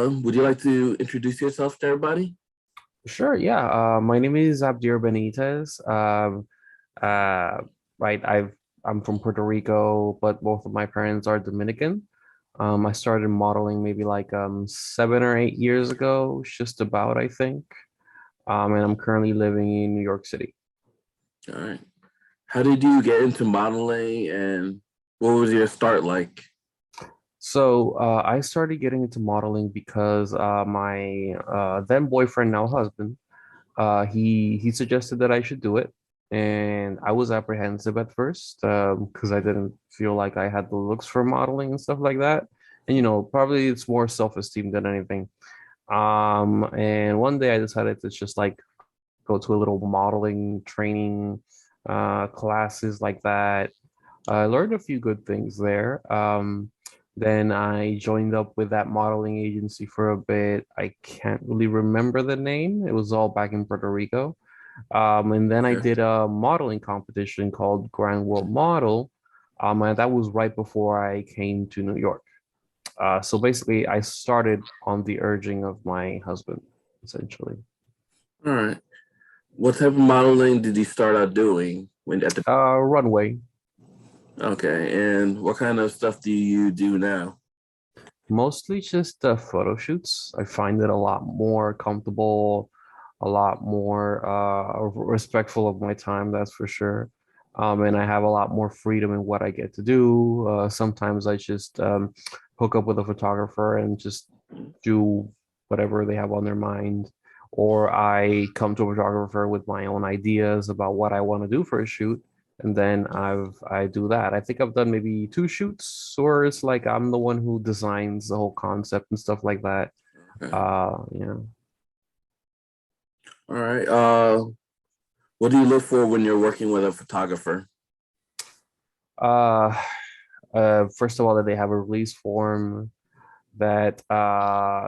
Would you like to introduce yourself to everybody? Sure, yeah. My name is Abdier Benitez. Uh, right, I'm from Puerto Rico, but both of my parents are Dominican. I started modeling maybe like 7 or 8 years ago, just about, I think. And I'm currently living in New York City. All right. How did you get into modeling and what was your start like? So I started getting into modeling because my then boyfriend, now husband, he suggested that I should do it, and I was apprehensive at first because I didn't feel like I had the looks for modeling and stuff like that. And probably it's more self-esteem than anything. And one day I decided to just like go to a little modeling training classes like that. I learned a few good things there. Then I joined up with that modeling agency for a bit. I can't really remember the name. It was all back in Puerto Rico. And then I Okay. did a modeling competition called Grand World Model. And that was right before I came to New York. So basically, I started on the urging of my husband, essentially. All right. What type of modeling did you start out doing when at the Runway. okay, and what kind of stuff do you do now? Mostly just photo shoots. I find it a lot more comfortable, a lot more respectful of my time, that's for sure. And I have a lot more freedom in what I get to do. Sometimes I just hook up with a photographer and just do whatever they have on their mind. Or I come to a photographer with my own ideas about what I want to do for a shoot, and then I do that. I think I've done maybe two shoots, or it's like I'm the one who designs the whole concept and stuff like that. Okay. Yeah. All right. What do you look for when you're working with a photographer? Uh, First of all, that they have a release form, that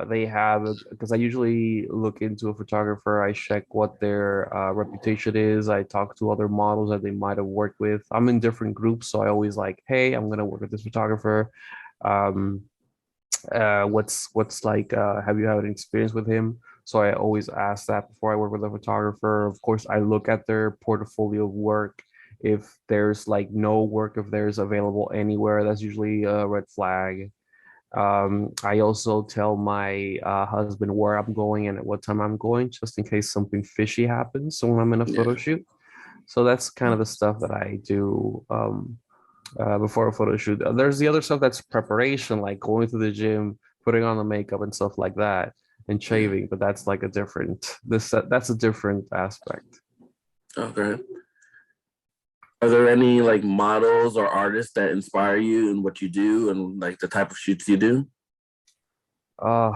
they have, because I usually look into a photographer. I check what their reputation is. I talk to other models that they might have worked with. I'm in different groups, so I always like, hey, I'm gonna work with this photographer. Um, what's like, have you had an experience with him? So I always ask that before I work with a photographer. Of course, I look at their portfolio of work. If there's like no work of theirs available anywhere, that's usually a red flag. I also tell my husband where I'm going and at what time I'm going, just in case something fishy happens when I'm in a photo Yeah. shoot. So that's kind of the stuff that I do before a photo shoot. There's the other stuff that's preparation, like going to the gym, putting on the makeup and stuff like that, and Yeah. shaving. But that's like a different that's a different aspect. Okay. Are there any like models or artists that inspire you in what you do and like the type of shoots you do? Uh,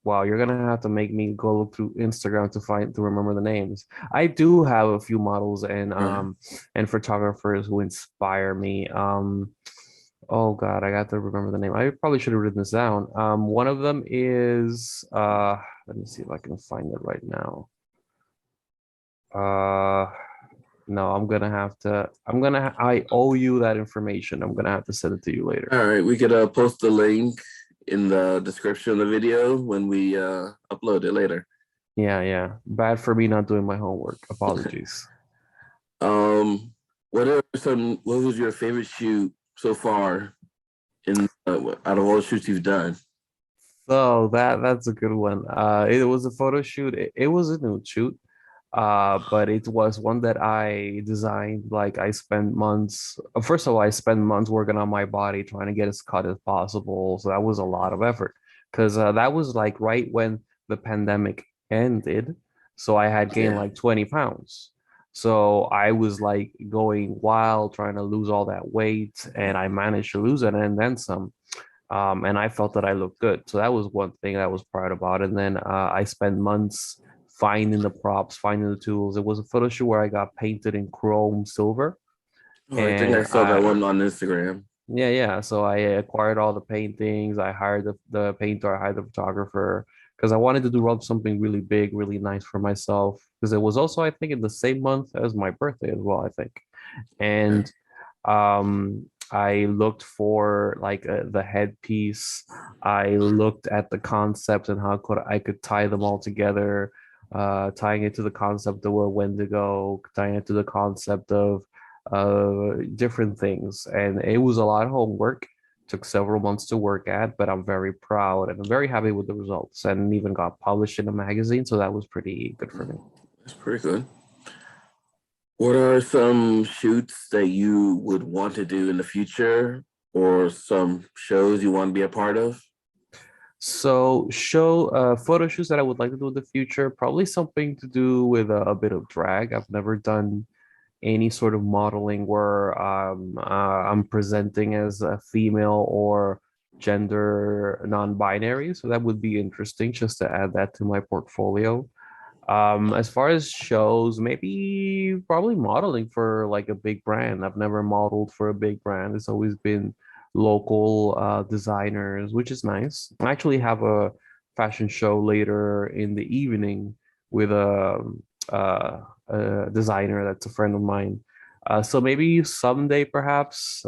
wow, you're gonna have to make me go look through Instagram to remember the names. I do have a few models Right. and photographers who inspire me. Oh God, I got to remember the name. I probably should have written this down. One of them is let me see if I can find it right now. Uh, no, I owe you that information. I'm gonna have to send it to you later. All right, we could post the link in the description of the video when we upload it later. Yeah, yeah. Bad for me not doing my homework. Apologies. Um, what was your favorite shoot so far in out of all the shoots you've done? So that's a good one. It was a photo shoot. It was a nude shoot. But it was one that I designed. Like I spent months. First of all, I spent months working on my body trying to get as cut as possible. So that was a lot of effort because that was like right when the pandemic ended. So I had gained Yeah. like 20 pounds. So I was like going wild trying to lose all that weight, and I managed to lose it and then some. And I felt that I looked good. So that was one thing I was proud about. And then I spent months finding the props, finding the tools. It was a photo shoot where I got painted in chrome silver. Oh, I think I And saw that one on Instagram. yeah, yeah. So I acquired all the paintings. I hired the painter, I hired the photographer because I wanted to do something really big, really nice for myself. Because it was also, I think, in the same month as my birthday as well, I think. Yeah. And um I looked for like the headpiece. I looked at the concept and how I could tie them all together, tying it to the concept of a Wendigo, tying it to the concept of different things. And it was a lot of homework. Took several months to work at, but I'm very proud and I'm very happy with the results. And even got published in a magazine, so that was pretty good for me. That's pretty good. What are some shoots that you would want to do in the future, or some shows you want to be a part of? So show photo shoots that I would like to do in the future, probably something to do with a bit of drag. I've never done any sort of modeling where I'm presenting as a female or gender non-binary. So that would be interesting just to add that to my portfolio. As far as shows, maybe probably modeling for like a big brand. I've never modeled for a big brand. It's always been local designers, which is nice. I actually have a fashion show later in the evening with a designer that's a friend of mine. So maybe someday, perhaps,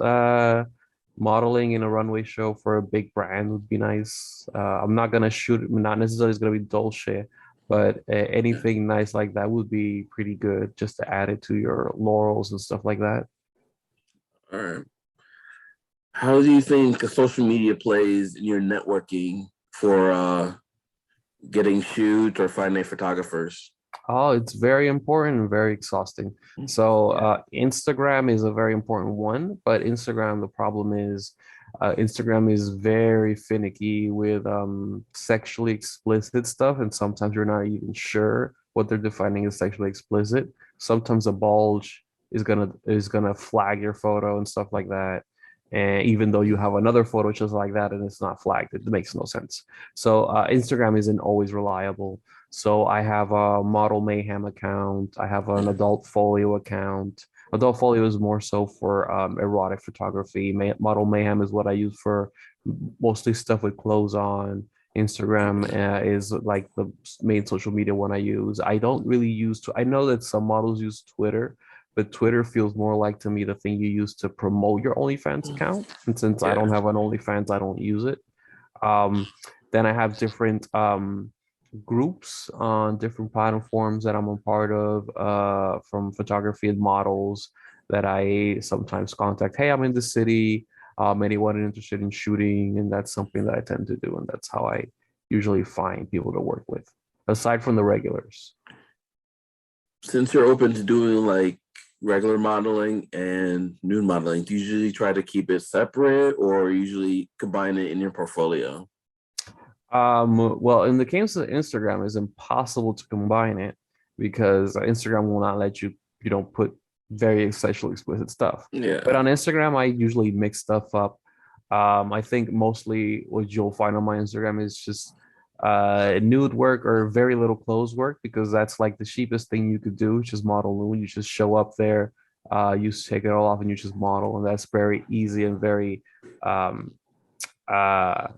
modeling in a runway show for a big brand would be nice. I'm not gonna shoot, not necessarily it's gonna be Dolce, but anything nice like that would be pretty good just to add it to your laurels and stuff like that. All right. How do you think social media plays in your networking for getting shoots or finding photographers? Oh, it's very important and very exhausting. So Instagram is a very important one, but Instagram, the problem is Instagram is very finicky with sexually explicit stuff, and sometimes you're not even sure what they're defining as sexually explicit. Sometimes a bulge is gonna flag your photo and stuff like that. And even though you have another photo just like that and it's not flagged, it makes no sense. So Instagram isn't always reliable. So I have a Model Mayhem account. I have an Adult Folio account. Adult Folio is more so for erotic photography. Model Mayhem is what I use for mostly stuff with clothes on. Instagram is like the main social media one I use. I don't really use. I know that some models use Twitter, but Twitter feels more like to me the thing you use to promote your OnlyFans account. And since I Yeah. don't have an OnlyFans, I don't use it. Um, then I have different groups on different platforms that I'm a part of from photography and models that I sometimes contact. Hey, I'm in the city. Anyone interested in shooting? And that's something that I tend to do. And that's how I usually find people to work with, aside from the regulars. Since you're open to doing like regular modeling and nude modeling, do you usually try to keep it separate or usually combine it in your portfolio? Well, in the case of Instagram, it's impossible to combine it because Instagram will not let you don't put very sexually explicit stuff. But Yeah. on Instagram, I usually mix stuff up. I think mostly what you'll find on my Instagram is just nude work or very little clothes work because that's like the cheapest thing you could do, just model nude. You just show up there, you take it all off and you just model, and that's very easy and very um uh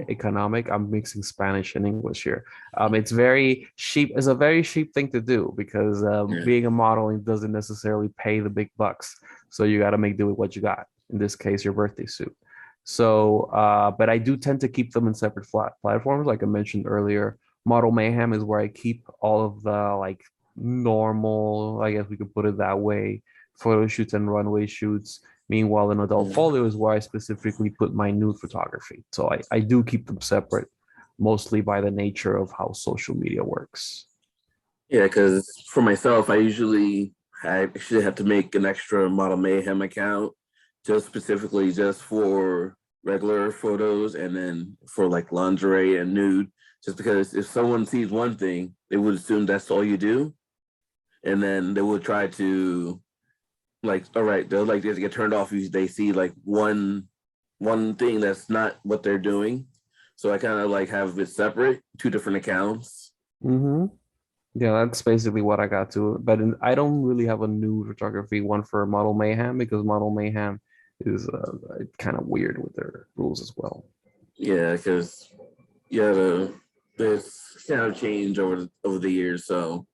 economic. I'm mixing Spanish and English here. It's very cheap. It's a very cheap thing to do because Yeah. being a modeling doesn't necessarily pay the big bucks. So you got to make do with what you got. In this case, your birthday suit. So, but I do tend to keep them in separate flat platforms, like I mentioned earlier. Model Mayhem is where I keep all of the like normal, I guess we could put it that way, photo shoots and runway shoots. Meanwhile, in Adult Mm. Folio is where I specifically put my nude photography. So I do keep them separate, mostly by the nature of how social media works. Yeah, because for myself, I actually have to make an extra Model Mayhem account just specifically just for regular photos and then for like lingerie and nude. Just because if someone sees one thing, they would assume that's all you do, and then they would try to like, all right, they'll like just get turned off if they see like one thing that's not what they're doing. So I kind of like have it separate, two different accounts. Hmm. Yeah, that's basically what I got to. But I don't really have a nude photography one for Model Mayhem because Model Mayhem is kind of weird with their rules as well. Yeah, because yeah, this kind of changed over the years. So,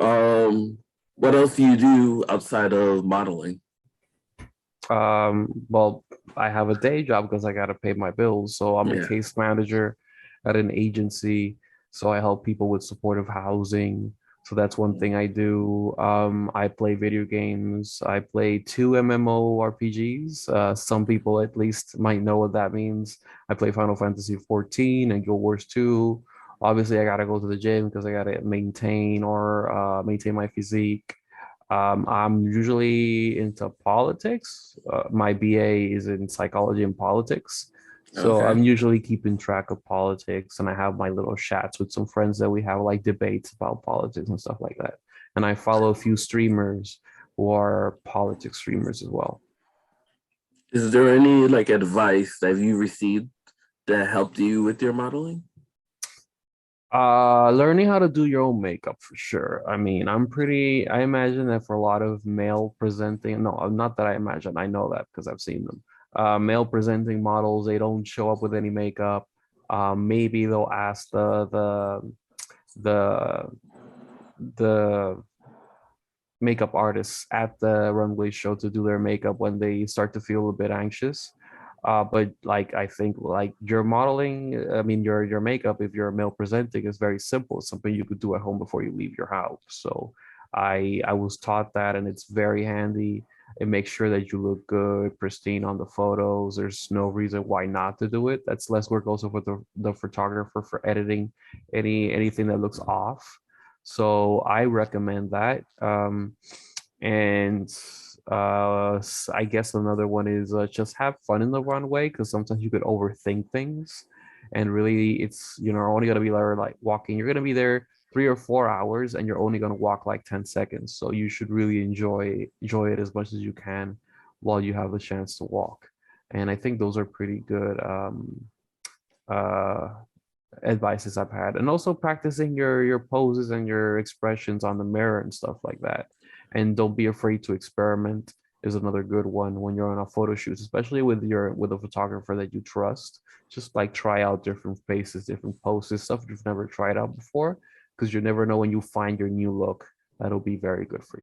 um, what else do you do outside of modeling? Well, I have a day job because I got to pay my bills. So I'm a Yeah. case manager at an agency. So I help people with supportive housing. So that's one thing I do. I play video games. I play two MMORPGs. Some people at least might know what that means. I play Final Fantasy 14 and Guild Wars 2. Obviously, I gotta go to the gym because I gotta maintain my physique. I'm usually into politics. My BA is in psychology and politics. So Okay. I'm usually keeping track of politics and I have my little chats with some friends that we have like debates about politics and stuff like that. And I follow a few streamers who are politics streamers as well. Is there any like advice that you received that helped you with your modeling? Learning how to do your own makeup for sure. I mean, I imagine that for a lot of male presenting, no, not that I imagine, I know that because I've seen them. Male presenting models, they don't show up with any makeup. Maybe they'll ask the the makeup artists at the runway show to do their makeup when they start to feel a bit anxious. But like I think like your modeling, I mean your makeup, if you're male presenting, is very simple. It's something you could do at home before you leave your house. So I was taught that and it's very handy. It makes sure that you look good, pristine on the photos. There's no reason why not to do it. That's less work also for the photographer for editing anything that looks off. So I recommend that. And I guess another one is just have fun in the runway because sometimes you could overthink things. And really, it's only gonna be there like walking. You're gonna be there 3 or 4 hours, and you're only gonna walk like 10 seconds. So you should really enjoy it as much as you can while you have the chance to walk. And I think those are pretty good uh advices I've had, and also practicing your poses and your expressions on the mirror and stuff like that. And don't be afraid to experiment is another good one when you're on a photo shoot, especially with a photographer that you trust. Just like try out different faces, different poses, stuff you've never tried out before, because you never know when you find your new look. That'll be very good for you.